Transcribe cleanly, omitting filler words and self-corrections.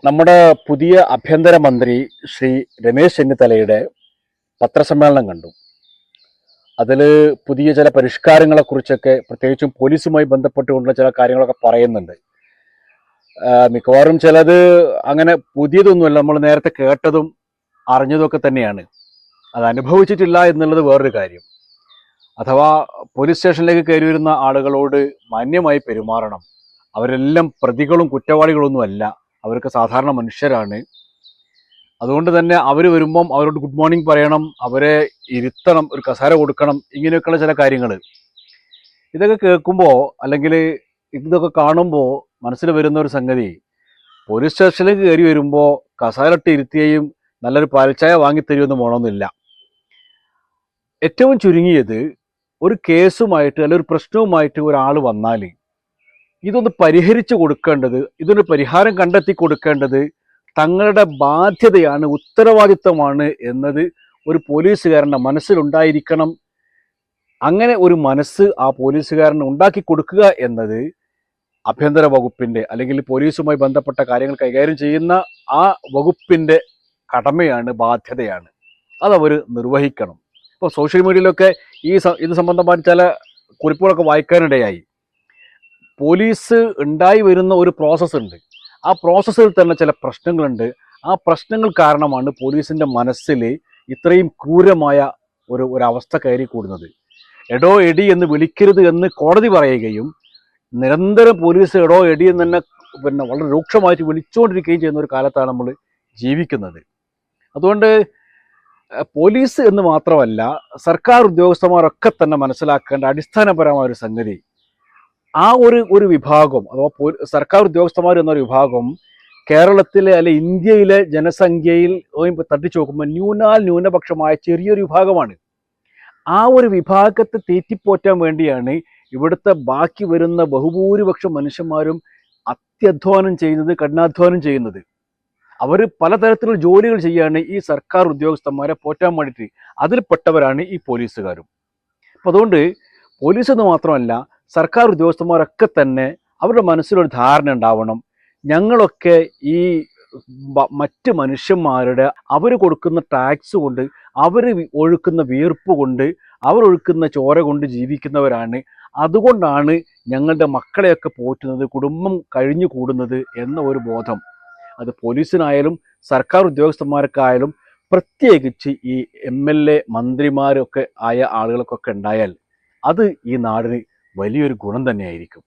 നമ്മുടെ പുതിയ ആഭ്യന്തരമന്ത്രി ശ്രീ രമേശ് ചെന്നിത്തലയുടെ പത്രസമ്മേളനം കണ്ടു. അതിൽ പുതിയ ചില പരിഷ്കാരങ്ങളെക്കുറിച്ചൊക്കെ, പ്രത്യേകിച്ചും പോലീസുമായി ബന്ധപ്പെട്ടുകൊണ്ടുള്ള ചില കാര്യങ്ങളൊക്കെ പറയുന്നുണ്ട്. മിക്കവാറും ചിലത് അങ്ങനെ പുതിയതൊന്നുമല്ല, നമ്മൾ നേരത്തെ കേട്ടതും അറിഞ്ഞതൊക്കെ തന്നെയാണ്. അത് അനുഭവിച്ചിട്ടില്ല എന്നുള്ളത് വേറൊരു കാര്യം. അഥവാ പോലീസ് സ്റ്റേഷനിലേക്ക് കയറി വരുന്ന ആളുകളോട് മാന്യമായി പെരുമാറണം. അവരെല്ലാം പ്രതികളും കുറ്റവാളികളൊന്നും അല്ല, അവർക്ക് സാധാരണ മനുഷ്യരാണ്. അതുകൊണ്ട് തന്നെ അവർ വരുമ്പം അവരോട് ഗുഡ് മോർണിംഗ് പറയണം, അവരെ ഇരുത്തണം, ഒരു കസേര കൊടുക്കണം, ഇങ്ങനെയൊക്കെയുള്ള ചില കാര്യങ്ങൾ. ഇതൊക്കെ കേൾക്കുമ്പോൾ അല്ലെങ്കിൽ ഇതൊക്കെ കാണുമ്പോൾ മനസ്സിൽ വരുന്ന ഒരു സംഗതി, പോലീസ് സ്റ്റേഷനിലേക്ക് കയറി വരുമ്പോൾ കസേരട്ട് ഇരുത്തുകയും നല്ലൊരു പാൽച്ചായ വാങ്ങിത്തരുമെന്ന് പോകണമെന്നില്ല. ഏറ്റവും ചുരുങ്ങിയത് ഒരു കേസുമായിട്ട് അല്ലെങ്കിൽ ഒരു പ്രശ്നവുമായിട്ട് ഒരാൾ വന്നാൽ ഇതൊന്ന് പരിഹരിച്ചു കൊടുക്കേണ്ടത്, ഇതൊരു പരിഹാരം കണ്ടെത്തി കൊടുക്കേണ്ടത് തങ്ങളുടെ ബാധ്യതയാണ്, ഉത്തരവാദിത്തമാണ് എന്നത് ഒരു പോലീസുകാരൻ്റെ മനസ്സിലുണ്ടായിരിക്കണം. അങ്ങനെ ഒരു മനസ്സ് ആ പോലീസുകാരന് ഉണ്ടാക്കി കൊടുക്കുക എന്നത് ആഭ്യന്തര വകുപ്പിൻ്റെ അല്ലെങ്കിൽ പോലീസുമായി ബന്ധപ്പെട്ട കാര്യങ്ങൾ കൈകാര്യം ചെയ്യുന്ന ആ വകുപ്പിൻ്റെ കടമയാണ്, ബാധ്യതയാണ്. അതവർ നിർവഹിക്കണം. ഇപ്പോൾ സോഷ്യൽ മീഡിയയിലൊക്കെ ഇത് സംബന്ധമായ ചില കുറിപ്പുകളൊക്കെ വായിക്കാനിടയായി. പോലീസ് ഉണ്ടായി വരുന്ന ഒരു പ്രോസസ്സ് ഉണ്ട്. ആ പ്രോസസ്സിൽ തന്നെ ചില പ്രശ്നങ്ങളുണ്ട്. ആ പ്രശ്നങ്ങൾ കാരണമാണ് പോലീസിൻ്റെ മനസ്സിൽ ഇത്രയും ക്രൂരമായ ഒരവസ്ഥ കയറി കൂടുന്നത്. എടോ എടി എന്ന് വിളിക്കരുത് എന്ന് കോടതി പറയുകയും നിരന്തരം പോലീസ് എടോ എടി എന്ന് തന്നെ വളരെ രൂക്ഷമായിട്ട് വിളിച്ചുകൊണ്ടിരിക്കുകയും ചെയ്യുന്ന ഒരു കാലത്താണ് നമ്മൾ ജീവിക്കുന്നത്. അതുകൊണ്ട് പോലീസ് എന്ന് മാത്രമല്ല, സർക്കാർ ഉദ്യോഗസ്ഥന്മാരൊക്കെ തന്നെ മനസ്സിലാക്കേണ്ട അടിസ്ഥാനപരമായ ഒരു സംഗതി, ആ ഒരു വിഭാഗം അഥവാ സർക്കാർ ഉദ്യോഗസ്ഥന്മാർ എന്നൊരു വിഭാഗം കേരളത്തിലെ അല്ലെ ഇന്ത്യയിലെ ജനസംഖ്യയിൽ തട്ടിച്ചു നോക്കുമ്പോൾ ന്യൂനപക്ഷമായ ചെറിയൊരു വിഭാഗമാണ്. ആ ഒരു വിഭാഗത്തെ തീറ്റിപ്പോറ്റാൻ വേണ്ടിയാണ് ഇവിടുത്തെ ബാക്കി വരുന്ന ബഹുഭൂരിപക്ഷം മനുഷ്യന്മാരും അത്യധ്വാനം ചെയ്യുന്നത്, കഠിനാധ്വാനം ചെയ്യുന്നത്. അവർ പലതരത്തിലുള്ള ജോലികൾ ചെയ്യാണ് ഈ സർക്കാർ ഉദ്യോഗസ്ഥന്മാരെ പോറ്റാൻ വേണ്ടിയിട്ട്. അതിൽപ്പെട്ടവരാണ് ഈ പോലീസുകാരും. അപ്പം അതുകൊണ്ട് പോലീസ് എന്ന് മാത്രമല്ല, സർക്കാർ ഉദ്യോഗസ്ഥന്മാരൊക്കെ തന്നെ അവരുടെ മനസ്സിലൊരു ധാരണ ഉണ്ടാവണം. ഞങ്ങളൊക്കെ ഈ മറ്റ് മനുഷ്യന്മാരുടെ അവർ കൊടുക്കുന്ന ടാക്സ് കൊണ്ട്, അവർ ഒഴുക്കുന്ന വിയർപ്പ് കൊണ്ട്, അവരൊഴുക്കുന്ന ചോര കൊണ്ട് ജീവിക്കുന്നവരാണ്. അതുകൊണ്ടാണ് ഞങ്ങളുടെ മക്കളെയൊക്കെ പോറ്റുന്നത്, കുടുംബം കഴിഞ്ഞു കൂടുന്നത് എന്ന ഒരു ബോധം അത് പോലീസിനായാലും സർക്കാർ ഉദ്യോഗസ്ഥന്മാർക്കായാലും, പ്രത്യേകിച്ച് ഈ MLA മന്ത്രിമാരൊക്കെ ആയ ആളുകൾക്കൊക്കെ ഉണ്ടായാൽ അത് ഈ നാടിന് വലിയൊരു ഗുണം തന്നെയായിരിക്കും.